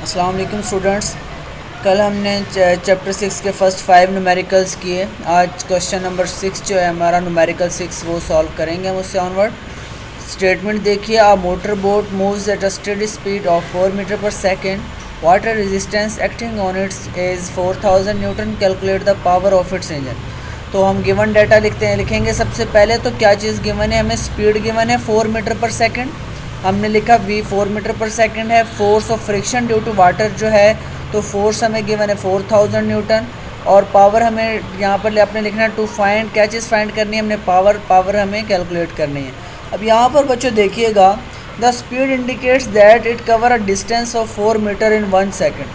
अस्सलाम वालेकुम स्टूडेंट्स। कल हमने चैप्टर 6 के फर्स्ट 5 न्यूमेरिकल्स किए। आज क्वेश्चन नंबर 6 जो है हमारा न्यूमेरिकल 6 वो सॉल्व करेंगे हम उससे ऑनवर्ड। स्टेटमेंट देखिए, a motor boat moves at a steady speed of 4 metre per second, water resistance acting on its is 4000 newton, calculate the power of its engine. तो हम गिवन डाटा लिखेंगे सबसे पहले। तो क्या चीज़ गिवन है, हमें स्पीड गिवन है 4 मीटर पर सेकेंड, हमने लिखा v 4 मीटर पर सेकंड है। Force of friction due to water जो है, तो फोर्स हमें गिवन है 4000 न्यूटन। और पावर हमें यहाँ पर आपने लिखना है टू फाइंड, क्या चीज़ फाइंड करनी है हमने, पावर हमें कैलकुलेट करनी है। अब यहाँ पर बच्चों देखिएगा, the speed indicates that it cover a distance of 4 metre in 1 second.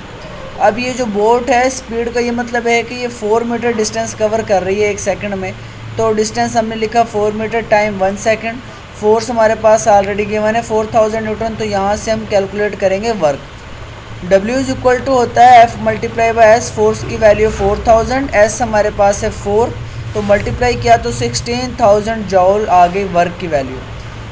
अब ये जो बोट है, स्पीड का ये मतलब है कि ये 4 मीटर डिस्टेंस कवर कर रही है 1 सेकेंड में। तो डिस्टेंस हमने लिखा 4 मीटर टाइम 1 सेकेंड। फोर्स हमारे पास ऑलरेडी गिवन है 4000 न्यूटन, तो यहाँ से हम कैलकुलेट करेंगे work. W is equal to होता है F multiply by S, force की वैल्यू 4000, S हमारे पास है 4, तो मल्टीप्लाई किया तो 16000 जॉल आ गई वर्क की वैल्यू।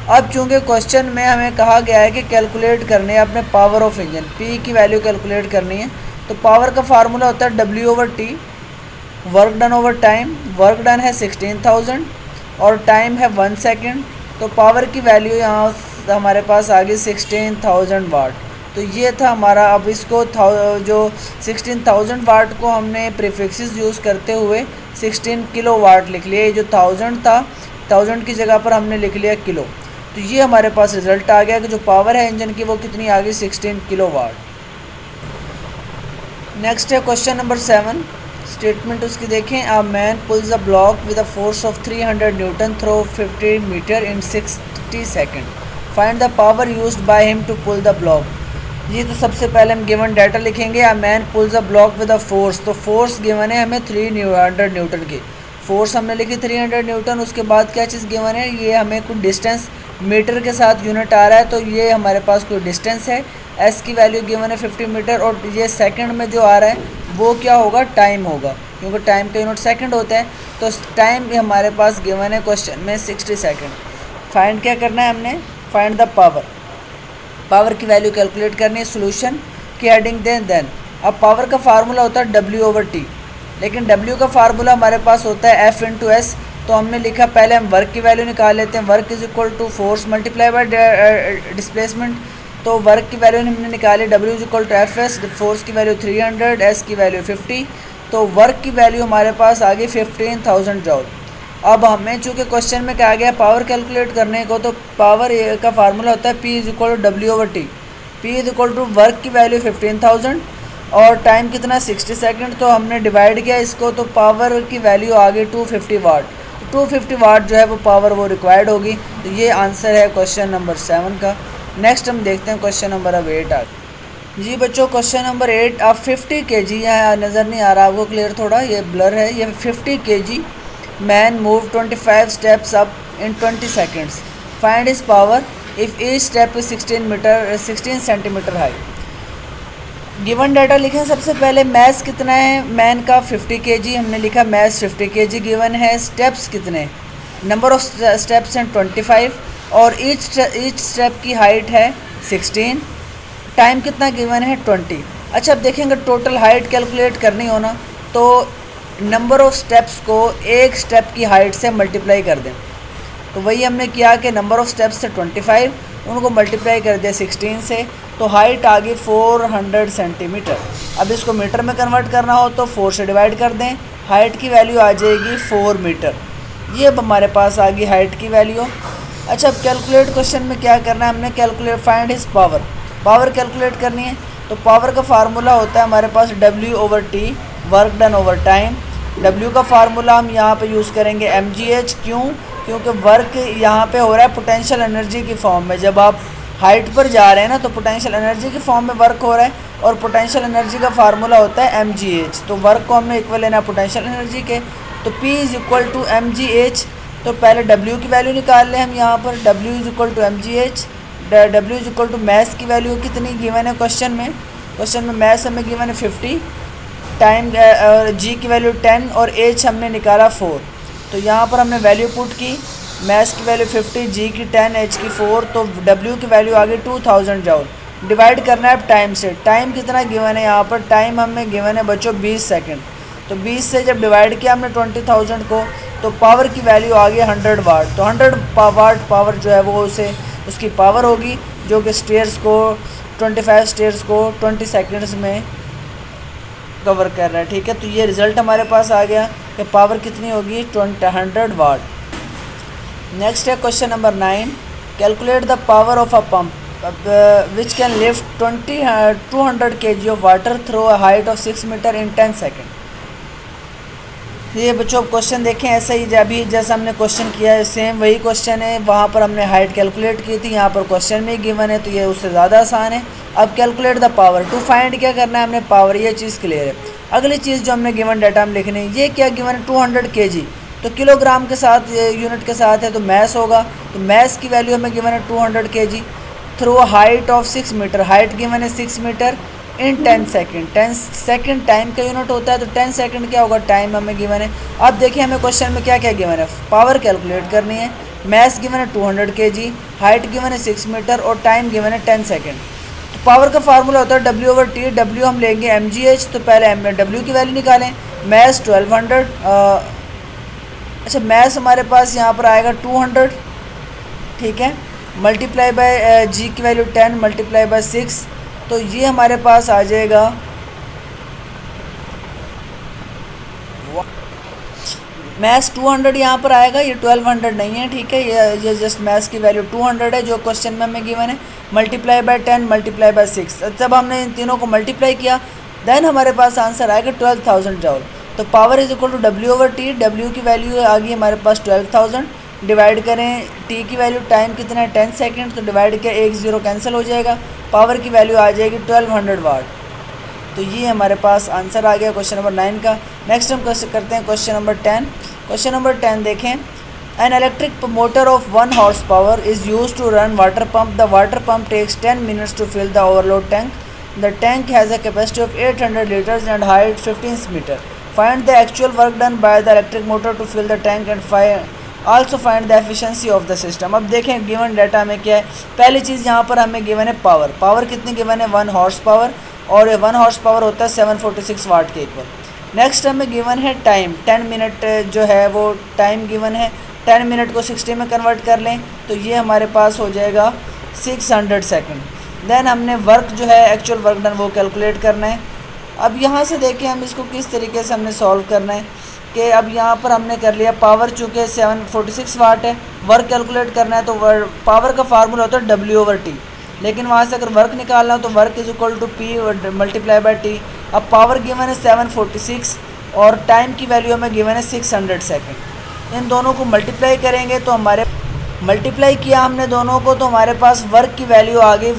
अब चूँकि क्वेश्चन में हमें कहा गया है कि कैलकुलेट करने है अपने पावर ऑफ इंजन, P की वैल्यू कैलकुलेट करनी है। तो पावर का फार्मूला होता है W/T, work done over time. Work done है 16000 और टाइम है 1 सेकेंड, तो पावर की वैल्यू यहाँ हमारे पास आ गई 16000 वाट। तो ये था हमारा। अब इसको जो 16000 वाट को हमने प्रीफिक्सेस यूज़ करते हुए 16 किलो वाट लिख लिया। ये जो 1000 था, 1000 की जगह पर हमने लिख लिया किलो। तो ये हमारे पास रिज़ल्ट आ गया कि जो पावर है इंजन की वो कितनी आ गई, 16 किलो वाट। नेक्स्ट है क्वेश्चन नंबर 7। स्टेटमेंट उसकी देखें, a man pulls a block with a force of 300 newton through 50 metre in 60 second, find the power used by him to pull the block. ये तो सबसे पहले हम गिवन डाटा लिखेंगे, a man pulls a block with a force. तो force given है हमें 300 Newton की, फोर्स हमने लिखी 300 न्यूटन। उसके बाद क्या चीज़ गिवन है, ये हमें कुछ डिस्टेंस मीटर के साथ यूनिट आ रहा है, तो ये हमारे पास कोई डिस्टेंस है। एस की वैल्यू गिवन है 50 मीटर, और ये सेकंड में जो आ रहा है वो क्या होगा, टाइम होगा, क्योंकि टाइम का यूनिट सेकंड होता है। तो टाइम भी हमारे पास गिवन है क्वेश्चन में 60 सेकंड। फाइंड क्या करना है हमने, फाइंड द पावर की वैल्यू कैलकुलेट करनी है सोल्यूशन की हेडिंग देन। अब पावर का फार्मूला होता है W/T, लेकिन W का फार्मूला हमारे पास होता है F × S। तो हमने लिखा, पहले हम वर्क की वैल्यू निकाल लेते हैं। Work is equal to force multiply by displacement. तो वर्क की वैल्यू हमने निकाली, W is equal to FS, force की वैल्यू 300, S की वैल्यू 50। तो वर्क की वैल्यू हमारे पास आ गई 15000 जॉल। अब हमें चूँकि क्वेश्चन में कहा गया पावर कैलकुलेट करने को, तो पावर का फार्मूला होता है P is equal to W/T। P is equal to work की वैल्यू 15000 और टाइम कितना 60 सेकंड। तो हमने डिवाइड किया इसको, तो पावर की वैल्यू आ गई 250 वाट। 250 वाट जो है वो पावर वो रिक्वायर्ड होगी। तो ये आंसर है क्वेश्चन नंबर 7 का। नेक्स्ट हम देखते हैं क्वेश्चन नंबर अब 8 आ जी बच्चों। क्वेश्चन नंबर 8, अब 50 kg, यहाँ नज़र नहीं आ रहा आपको क्लियर, थोड़ा ये ब्लर है। ये 50 kg man move 25 steps up in 20 seconds, find his power if each step is 16 centimetre high. Given data लिखें सबसे पहले। मैथ कितना है मैन का, 50 kg हमने लिखा, मैथ 50 kg गिवन है। स्टेप्स कितने, नंबर ऑफ स्टेप्स हैं 25, और ईच स्टेप की हाइट है 16। टाइम कितना गिवन है 20। अच्छा, अब देखेंगे टोटल हाइट कैलकुलेट करनी हो ना, तो नंबर ऑफ स्टेप्स को एक स्टेप की हाइट से मल्टीप्लाई कर दें। तो वही हमने किया कि नंबर ऑफ स्टेप्स से 25, उनको मल्टीप्लाई कर दिया 16 से, तो हाइट आ गई 400 सेंटीमीटर। अब इसको मीटर में कन्वर्ट करना हो तो 4 से डिवाइड कर दें, हाइट की वैल्यू आ जाएगी 4 मीटर। ये अब हमारे पास आ गई हाइट की वैल्यू। अच्छा, अब कैलकुलेट क्वेश्चन में क्या करना है हमने, calculate find his power calculate करनी है। तो पावर का फार्मूला होता है हमारे पास W/T, work done over time. W का फार्मूला हम यहाँ पे यूज़ करेंगे mgh। क्योंकि वर्क यहाँ पे हो रहा है पोटेंशियल एनर्जी की फॉर्म में। जब आप हाइट पर जा रहे हैं ना, तो पोटेंशियल एनर्जी की फॉर्म में वर्क हो रहा है, और पोटेंशियल एनर्जी का फार्मूला होता है mgh। तो वर्क को हमने इक्वल लेना पोटेंशियल एनर्जी के, तो P is equal to mgh। तो पहले W की वैल्यू निकाल लें हम यहाँ पर, W is equal to mgh। W is equal to mass की वैल्यू कितनी गिवन है क्वेश्चन में मैथ हमें गिवन है 50, टाइम G की वैल्यू 10 और H हमने निकाला 4। तो यहाँ पर हमने वैल्यू पुट की, मैथ की वैल्यू 50, G की 10, H की 4, तो W की वैल्यू आ गई 2000 जॉल। डिवाइड करना है अब टाइम से। टाइम कितना गिवन है यहाँ पर, टाइम हमें गिवन है बच्चों 20 सेकंड। तो 20 से जब डिवाइड किया हमने 20,000 को तो पावर की वैल्यू आ गई 100 वाट। तो 100 वाट पावर जो है वो उसकी पावर होगी जो कि स्टेयर्स को 25 स्टेयर्स को 20 सेकंड्स में कवर कर रहा है। ठीक है, तो ये रिज़ल्ट हमारे पास आ गया कि पावर कितनी होगी 100 वाट। नेक्स्ट है question number 9, calculate the power of a pump which can lift 200 kg of water through a height of 6 metre in 10 second. ये बच्चों क्वेश्चन देखें, ऐसा ही अभी जैसा हमने क्वेश्चन किया है सेम वही क्वेश्चन है, वहाँ पर हमने हाइट कैलकुलेट की थी, यहाँ पर क्वेश्चन में गिवन है तो ये उससे ज़्यादा आसान है। अब calculate the power, to find क्या करना है हमने पावर, ये चीज़ क्लियर है। अगली चीज़ जो हमने गिवन डाटा में लिखनी है, ये क्या गिवन है 200 kg, तो किलोग्राम के साथ यूनिट के साथ है तो मैस होगा, तो मैस की वैल्यू हमें गिवन है 200 kg through height of 6 metre, height given है 6 metre in 10 second. 10 second time का यूनिट होता है, तो 10 सेकेंड क्या होगा, टाइम हमें गिवन है। अब देखिए हमें क्वेश्चन में क्या क्या गिवन है, पावर कैलकुलेट करनी है, मैस गिवन है 200 kg, हाइट गिवन है 6 मीटर और टाइम गिवन है 10 सेकेंड। तो पावर का फार्मूला होता है W/T, W हम लेंगे mgh, तो पहले W की वैल्यू निकालें, मैस 1200, अच्छा मैस हमारे पास यहाँ पर आएगा 200, ठीक है, मल्टीप्लाई बाय जी की वैल्यू 10 मल्टीप्लाई बाय 6, तो ये हमारे पास आ जाएगा मैथ्स 200 यहाँ पर आएगा, ये 1200 नहीं है, ठीक है, ये जस्ट मैथ्स की वैल्यू 200 है जो क्वेश्चन में हमें गिवन है, मल्टीप्लाई बाय 10 मल्टीप्लाई बाय 6। जब हमने इन तीनों को मल्टीप्लाई किया देन हमारे पास आंसर आएगा 12,000 जॉल। तो power is equal to W/T, W की वैल्यू आ गई हमारे पास 12,000, डिवाइड करें T की वैल्यू टाइम कितना है 10 सेकेंड, तो डिवाइड के 1 0 कैंसिल हो जाएगा, पावर की वैल्यू आ जाएगी 1200 वाट। तो ये हमारे पास आंसर आ गया क्वेश्चन नंबर 9 का। नेक्स्ट हम करते हैं क्वेश्चन नंबर 10। क्वेश्चन नंबर 10 देखें, an electric motor of 1 horse power is use to run water pump, the water pump takes 10 minutes to fill the overload tank, the tank has a capacity of 800 litres and height 15 metre, find the actual work done by the electric motor to fill the tank and also find the efficiency of the system. अब देखें given data में क्या है, पहली चीज़ यहाँ पर हमें given है पावर, पावर कितनी गिवन है 1 हॉर्स पावर, और 1 हॉर्स पावर होता है 746 वाट के इक्वल। नेक्स्ट हमें गिवन है टाइम, 10 मिनट जो है वो टाइम गिवन है, 10 मिनट को 60 में कन्वर्ट कर लें तो ये हमारे पास हो जाएगा 600 सेकेंड। देन हमने वर्क जो है एक्चुअल वर्क डन वो कैलकुलेट करना है। अब यहाँ से देखें हम इसको किस तरीके से हमने सॉल्व करना है कि अब यहाँ पर हमने कर लिया पावर चूँकि 746 वाट है, वर्क कैलकुलेट करना है तो पावर का फार्मूला होता है W/T, लेकिन वहाँ से अगर वर्क निकालना हो तो work is equal to P multiply by T। अब पावर गिवन है 746 और टाइम की वैल्यू हमें गिवन है 600 सेकेंड, इन दोनों को मल्टीप्लाई करेंगे तो हमारे मल्टीप्लाई किया हमने दोनों को तो हमारे पास वर्क की वैल्यू आ गई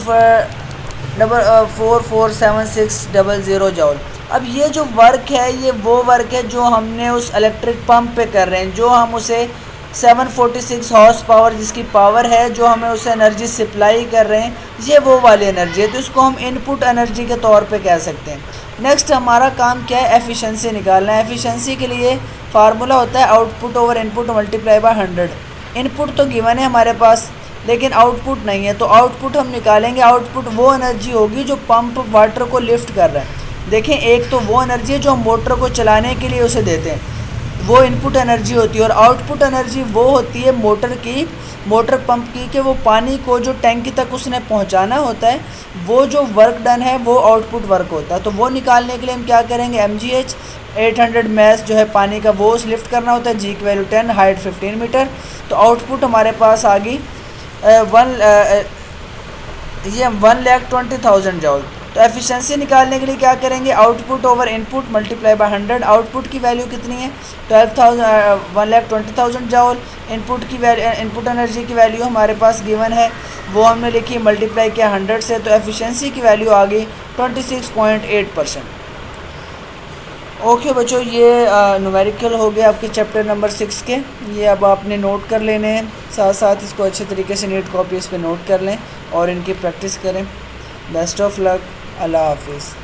447600 जॉल। अब ये जो वर्क है ये वो वर्क है जो हमने उस इलेक्ट्रिक पंप पे कर रहे हैं, जो हम उसे 746 हॉर्स पावर जिसकी पावर है जो हमें उसे एनर्जी सप्लाई कर रहे हैं, ये वो वाली एनर्जी है, तो इसको हम इनपुट एनर्जी के तौर पे कह सकते हैं। नेक्स्ट हमारा काम क्या है, एफिशिएंसी निकालना है। एफिशिएंसी के लिए फार्मूला होता है output over input multiply by 100। Input तो गिवन है हमारे पास लेकिन आउटपुट नहीं है, तो आउटपुट हम निकालेंगे। आउटपुट वो एनर्जी होगी जो पंप वाटर को लिफ्ट कर रहा है। देखें एक तो वो एनर्जी है जो हम मोटर को चलाने के लिए उसे देते हैं, वो इनपुट एनर्जी होती है, और आउटपुट एनर्जी वो होती है मोटर पंप की कि वो पानी को जो टैंकी तक उसने पहुंचाना होता है, वो जो वर्क डन है वो आउटपुट वर्क होता है। तो वो निकालने के लिए हम क्या करेंगे, mgh 800 मैस जो है पानी का वो लिफ्ट करना होता है, जी की वैल्यू 10 हाइट 15 मीटर। तो आउटपुट हमारे पास आ गई 1,20,000 जॉल। तो एफिशिएंसी निकालने के लिए क्या करेंगे, output over input multiply by 100। Output की वैल्यू कितनी है 1,20,000 जॉल। इनपुट की वैल्यू इनपुट एनर्जी की वैल्यू हमारे पास गिवन है वो हमने लिखी, मल्टीप्लाई किया 100 से, तो एफिशिएंसी की वैल्यू आ गई 26.8%। ओके बच्चों, ये न्यूमेरिकल हो गया आपके चैप्टर नंबर 6 के। ये अब आपने नोट कर लेने हैं, साथ साथ इसको अच्छे तरीके से नीट कॉपीज़ पे नोट कर लें और इनकी प्रैक्टिस करें। बेस्ट ऑफ लक, अल्लाह हाफिज़।